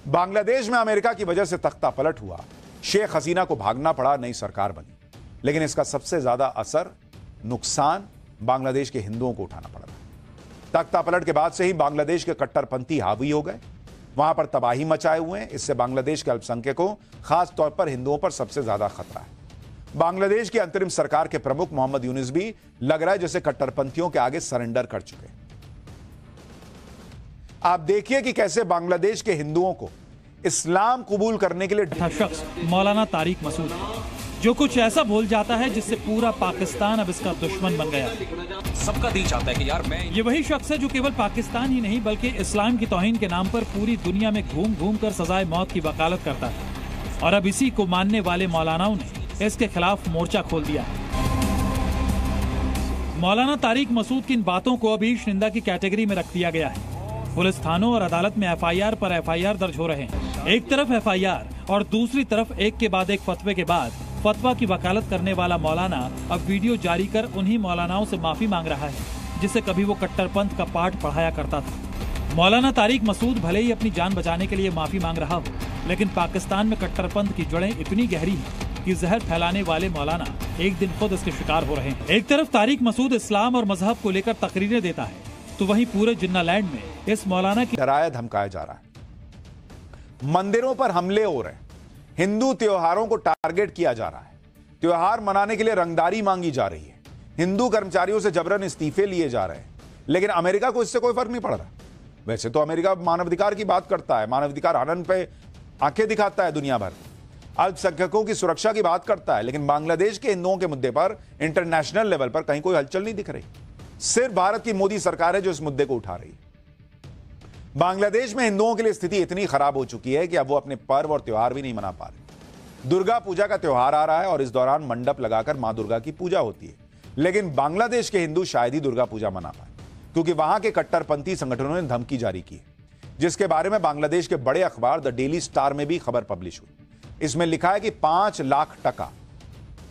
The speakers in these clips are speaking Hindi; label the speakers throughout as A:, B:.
A: बांग्लादेश में अमेरिका की वजह से तख्ता पलट हुआ, शेख हसीना को भागना पड़ा, नई सरकार बनी, लेकिन इसका सबसे ज्यादा असर, नुकसान बांग्लादेश के हिंदुओं को उठाना पड़ा। तख्ता पलट के बाद से ही बांग्लादेश के कट्टरपंथी हावी हो गए, वहां पर तबाही मचाए हुए हैं। इससे बांग्लादेश के अल्पसंख्यकों, खास तौर पर हिंदुओं पर सबसे ज्यादा खतरा है। बांग्लादेश की अंतरिम सरकार के प्रमुख मोहम्मद यूनुस भी लग रहा है जैसे कट्टरपंथियों के आगे सरेंडर कर चुके हैं। आप देखिए कि कैसे बांग्लादेश के हिंदुओं को इस्लाम कबूल करने के लिए
B: शख्स मौलाना तारिक मसूद, जो कुछ ऐसा बोल जाता है जिससे पूरा पाकिस्तान अब इसका दुश्मन बन गया।
C: सबका दिल चाहता है कि यार मैं,
B: ये वही शख्स है जो केवल पाकिस्तान ही नहीं बल्कि इस्लाम की तौहीन के नाम पर पूरी दुनिया में घूम घूम कर सजाए मौत की वकालत करता है। और अब इसी को मानने वाले मौलानाओं ने इसके खिलाफ मोर्चा खोल दिया। मौलाना तारिक मसूद की इन बातों को अभी निंदा की कैटेगरी में रख दिया गया है। पुलिस थानों और अदालत में एफआईआर पर एफआईआर दर्ज हो रहे हैं। एक तरफ एफआईआर और दूसरी तरफ एक के बाद एक फतवे के बाद फतवा की वकालत करने वाला मौलाना अब वीडियो जारी कर उन्हीं मौलानाओं से माफी मांग रहा है जिसे कभी वो कट्टरपंथ का पाठ पढ़ाया करता था। मौलाना तारिक मसूद भले ही अपनी जान बचाने के लिए माफी मांग रहा हो, लेकिन पाकिस्तान में कट्टरपंथ की जड़ें इतनी गहरी हैं कि जहर फैलाने वाले मौलाना एक दिन खुद इसके शिकार हो रहे हैं। एक तरफ तारिक मसूद इस्लाम और मजहब को लेकर तकरीरें देता है, तो वहीं पूरे जिन्नालैंड में इस मौलाना की
A: डराया धमकाया जा रहा है। मंदिरों पर हमले हो रहे हैं, हिंदू त्योहारों को टारगेट किया जा रहा है, त्योहार मनाने के लिए रंगदारी मांगी जा रही है, हिंदू कर्मचारियों से जबरन इस्तीफे लिए जा रहे हैं, लेकिन अमेरिका को इससे कोई फर्क नहीं पड़ रहा। वैसे तो अमेरिका मानवाधिकार की बात करता है, मानवाधिकार हनन पे आंखें दिखाता है दुनिया भर, अल्पसंख्यकों की सुरक्षा की बात करता है, लेकिन बांग्लादेश के हिंदुओं के मुद्दे पर इंटरनेशनल लेवल पर कहीं कोई हलचल नहीं दिख रही। सिर्फ भारत की मोदी सरकार है जो इस मुद्दे को उठा रही है। बांग्लादेश में हिंदुओं के लिए स्थिति इतनी खराब हो चुकी है कि अब वो अपने पर्व और त्योहार भी नहीं मना पा रहे। दुर्गा पूजा का त्योहार आ रहा है और इस दौरान मंडप लगाकर मां दुर्गा की पूजा होती है, लेकिन बांग्लादेश के हिंदू शायद ही दुर्गा पूजा मना पाए, क्योंकि वहां के कट्टरपंथी संगठनों ने धमकी जारी की है, जिसके बारे में बांग्लादेश के बड़े अखबार द डेली स्टार में भी खबर पब्लिश हुई। इसमें लिखा है कि 5 लाख टका,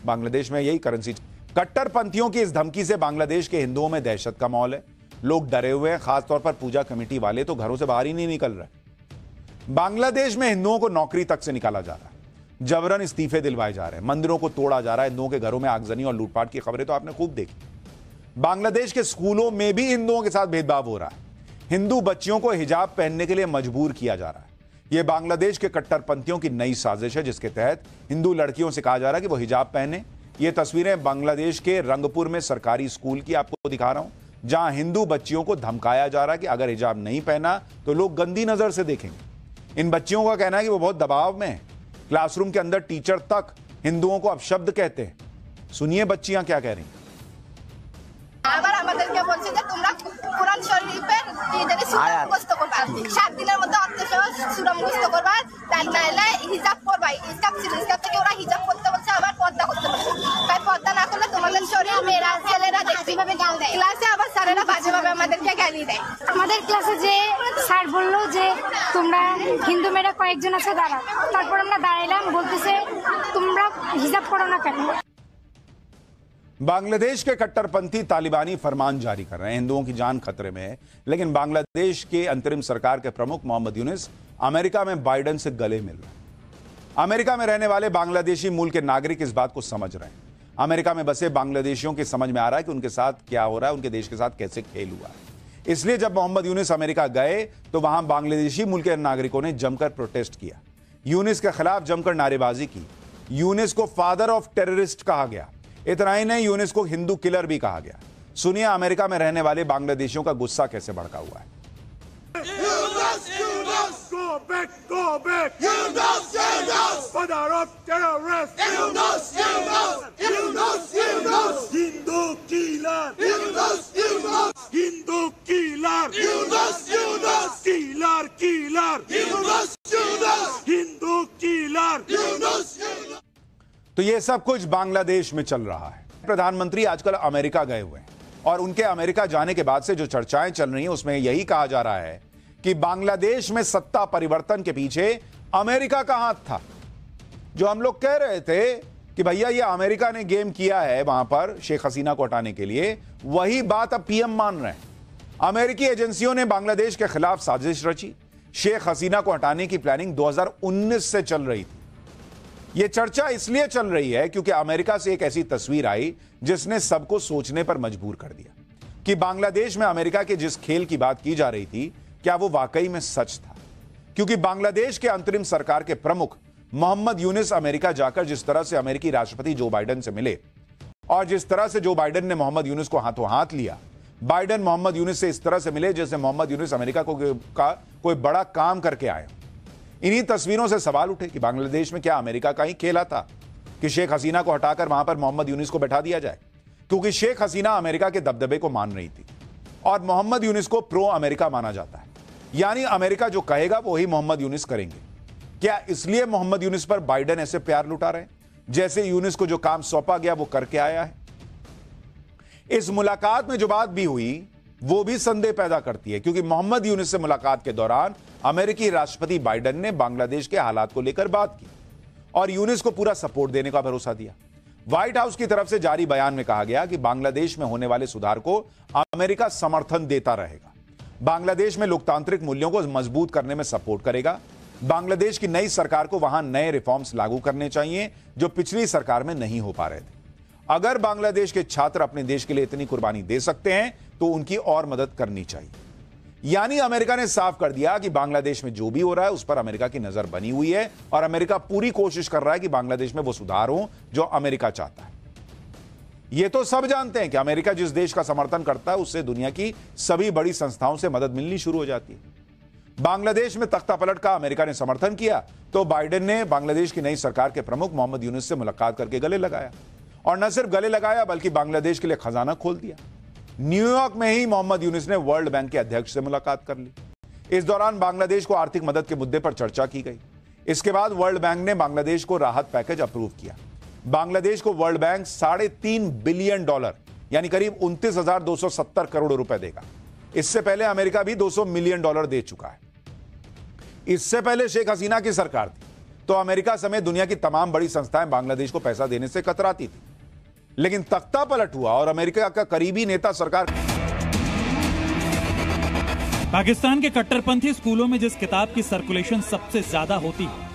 A: बांग्लादेश में यही करेंसी। कट्टरपंथियों की इस धमकी से बांग्लादेश के हिंदुओं में दहशत का माहौल है, लोग डरे हुए हैं, खासतौर पर पूजा कमेटी वाले तो घरों से बाहर ही नहीं निकल रहे। बांग्लादेश में हिंदुओं को नौकरी तक से निकाला जा रहा है, जबरन इस्तीफे दिलवाए जा रहे हैं, मंदिरों को तोड़ा जा रहा है, हिंदुओं के घरों में आगजनी और लूटपाट की खबरें तो आपने खूब देखी। बांग्लादेश के स्कूलों में भी हिंदुओं के साथ भेदभाव हो रहा है, हिंदू बच्चियों को हिजाब पहनने के लिए मजबूर किया जा रहा है। यह बांग्लादेश के कट्टरपंथियों की नई साजिश है, जिसके तहत हिंदू लड़कियों से कहा जा रहा है कि वो हिजाब पहने। ये तस्वीरें बांग्लादेश के रंगपुर में सरकारी स्कूल की आपको दिखा रहा हूं, जहां हिंदू बच्चियों को धमकाया जा रहा है कि अगर हिजाब नहीं पहना तो लोग गंदी नजर से देखेंगे। इन बच्चियों का कहना है कि वो बहुत दबाव में है, क्लासरूम के अंदर टीचर तक हिंदुओं को अपशब्द कहते हैं। सुनिए बच्चियां क्या कह रही हैं।
D: আবার আমাদেরকে বলছে যে তোমরা কোরআন শরীফের ঈদের সূরা মুখস্থ করবা, 7 দিনের মধ্যে অর্থসহ সূরা মুখস্থ করবা, তাই নাইলে হিজাব করবা। হিজাব থেকে ওরা হিজাব করতে বলছে, আবার পর্দা করতে বলছে। তাই পর্দা না করলে তোমাদের শরীর মেয়েরা ছেলেরা দেখতে পাবে, গাল দেয়। ক্লাসে আবার স্যারেরা বাজেভাবে আমাদেরকে গালি দেয়।
E: আমাদের ক্লাসে যে স্যার বললো যে তোমরা হিন্দু মেয়েরা কয়েকজন আছে দাঁড়াও, তারপর আমরা দাঁড়াইলাম, বলতেছে তোমরা হিজাব করো না কেন।
A: बांग्लादेश के कट्टरपंथी तालिबानी फरमान जारी कर रहे हैं, हिंदुओं की जान खतरे में है, लेकिन बांग्लादेश के अंतरिम सरकार के प्रमुख मोहम्मद यूनुस अमेरिका में बाइडेन से गले मिल रहे हैं। अमेरिका में रहने वाले बांग्लादेशी मूल के नागरिक इस बात को समझ रहे हैं। अमेरिका में बसे बांग्लादेशियों की समझ में आ रहा है कि उनके साथ क्या हो रहा है, उनके देश के साथ कैसे खेल हुआ है। इसलिए जब मोहम्मद यूनुस अमेरिका गए तो वहां बांग्लादेशी मूल के नागरिकों ने जमकर प्रोटेस्ट किया, यूनुस के खिलाफ जमकर नारेबाजी की। यूनुस को फादर ऑफ टेररिस्ट कहा गया। इतना ही नहीं, यूनुस को हिंदू किलर भी कहा गया। सुनिए अमेरिका में रहने वाले बांग्लादेशियों का गुस्सा कैसे भड़का हुआ है। तो ये सब कुछ बांग्लादेश में चल रहा है। प्रधानमंत्री आजकल अमेरिका गए हुए हैं और उनके अमेरिका जाने के बाद से जो चर्चाएं चल रही हैं उसमें यही कहा जा रहा है कि बांग्लादेश में सत्ता परिवर्तन के पीछे अमेरिका का हाथ था। जो हम लोग कह रहे थे कि भैया ये अमेरिका ने गेम किया है वहां पर शेख हसीना को हटाने के लिए, वही बात अब पीएम मान रहे हैं। अमेरिकी एजेंसियों ने बांग्लादेश के खिलाफ साजिश रची, शेख हसीना को हटाने की प्लानिंग 2019 से चल रही थी। यह चर्चा इसलिए चल रही है क्योंकि अमेरिका से एक ऐसी तस्वीर आई जिसने सबको सोचने पर मजबूर कर दिया कि बांग्लादेश में अमेरिका के जिस खेल की बात की जा रही थी, क्या वो वाकई में सच था। क्योंकि बांग्लादेश के अंतरिम सरकार के प्रमुख मोहम्मद यूनिस अमेरिका जाकर जिस तरह से अमेरिकी राष्ट्रपति जो बाइडेन से मिले और जिस तरह से जो बाइडेन ने मोहम्मद यूनिस को हाथों हाथ लिया, बाइडेन मोहम्मद यूनिस से इस तरह से मिले जैसे मोहम्मद यूनिस अमेरिका का कोई बड़ा काम करके आए। इन्हीं तस्वीरों से सवाल उठे कि बांग्लादेश में क्या अमेरिका का ही खेला था कि शेख हसीना को हटाकर वहां पर मोहम्मद यूनिस को बैठा दिया जाए, क्योंकि शेख हसीना अमेरिका के दबदबे को मान रही थी और मोहम्मद यूनिस को प्रो अमेरिका माना जाता है, यानी अमेरिका जो कहेगा वो ही मोहम्मद यूनिस करेंगे। क्या इसलिए मोहम्मद यूनिस पर बाइडेन ऐसे प्यार लुटा रहे हैं जैसे यूनिस को जो काम सौंपा गया वो करके आया है? इस मुलाकात में जो बात भी हुई वो भी संदेह पैदा करती है, क्योंकि मोहम्मद यूनिस से मुलाकात के दौरान अमेरिकी राष्ट्रपति बाइडेन ने बांग्लादेश के हालात को लेकर बात की और यूनिस को पूरा सपोर्ट देने का भरोसा दिया। व्हाइट हाउस की तरफ से जारी बयान में कहा गया कि बांग्लादेश में होने वाले सुधार को अमेरिका समर्थन देता रहेगा, बांग्लादेश में लोकतांत्रिक मूल्यों को मजबूत करने में सपोर्ट करेगा, बांग्लादेश की नई सरकार को वहां नए रिफॉर्म्स लागू करने चाहिए जो पिछली सरकार में नहीं हो पा रहे थे। अगर बांग्लादेश के छात्र अपने देश के लिए इतनी कुर्बानी दे सकते हैं तो उनकी और मदद करनी चाहिए। यानी अमेरिका ने साफ कर दिया कि बांग्लादेश में जो भी हो रहा है उस पर अमेरिका की नजर बनी हुई है और अमेरिका पूरी कोशिश कर रहा है कि बांग्लादेश में वो सुधार हो जो अमेरिका चाहता है। ये तो सब जानते हैं कि अमेरिका जिस देश का समर्थन करता है उससे दुनिया की सभी बड़ी संस्थाओं से मदद मिलनी शुरू हो जाती है। बांग्लादेश में तख्तापलट का अमेरिका ने समर्थन किया तो बाइडेन ने बांग्लादेश की नई सरकार के प्रमुख मोहम्मद यूनिस से मुलाकात करके गले लगाया, और न सिर्फ गले लगाया बल्कि बांग्लादेश के लिए खजाना खोल दिया। न्यूयॉर्क में ही मोहम्मद यूनिस ने वर्ल्ड बैंक के अध्यक्ष से मुलाकात कर ली। इस दौरान बांग्लादेश को आर्थिक मदद के मुद्दे पर चर्चा की गई। इसके बाद वर्ल्ड बैंक ने बांग्लादेश को राहत पैकेज अप्रूव किया। बांग्लादेश को वर्ल्ड बैंक $3.5 बिलियन यानी करीब 29,270 करोड़ रुपए देगा। इससे पहले अमेरिका भी $200 मिलियन दे चुका है। इससे पहले शेख हसीना की सरकार थी तो अमेरिका समेत दुनिया की तमाम बड़ी संस्थाएं बांग्लादेश को पैसा देने से कतराती थी, लेकिन तख्ता पलट हुआ और अमेरिका का करीबी नेता सरकार।
B: पाकिस्तान के कट्टरपंथी स्कूलों में जिस किताब की सर्कुलेशन सबसे ज्यादा होती है,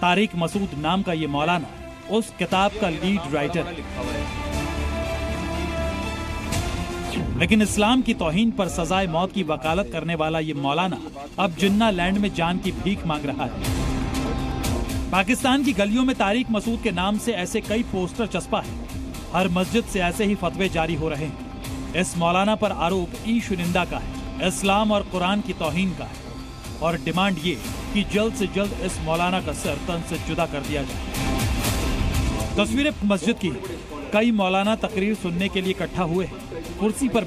B: तारिक मसूद नाम का ये मौलाना उस किताब का लीड राइटर है। लेकिन इस्लाम की तौहीन पर सजाए मौत की वकालत करने वाला ये मौलाना अब जिन्ना लैंड में जान की भीख मांग रहा है। पाकिस्तान की गलियों में तारिक मसूद के नाम से ऐसे कई पोस्टर चस्पा है। हर मस्जिद से ऐसे ही फतवे जारी हो रहे हैं। इस मौलाना पर आरोप ईशुनिंदा का है, इस्लाम और कुरान की तौहीन का है और डिमांड ये कि जल्द से जल्द इस मौलाना का सर तन से जुदा कर दिया जाए। तस्वीरें मस्जिद की, कई मौलाना तकरीर सुनने के लिए इकट्ठा हुए हैं। कुर्सी पर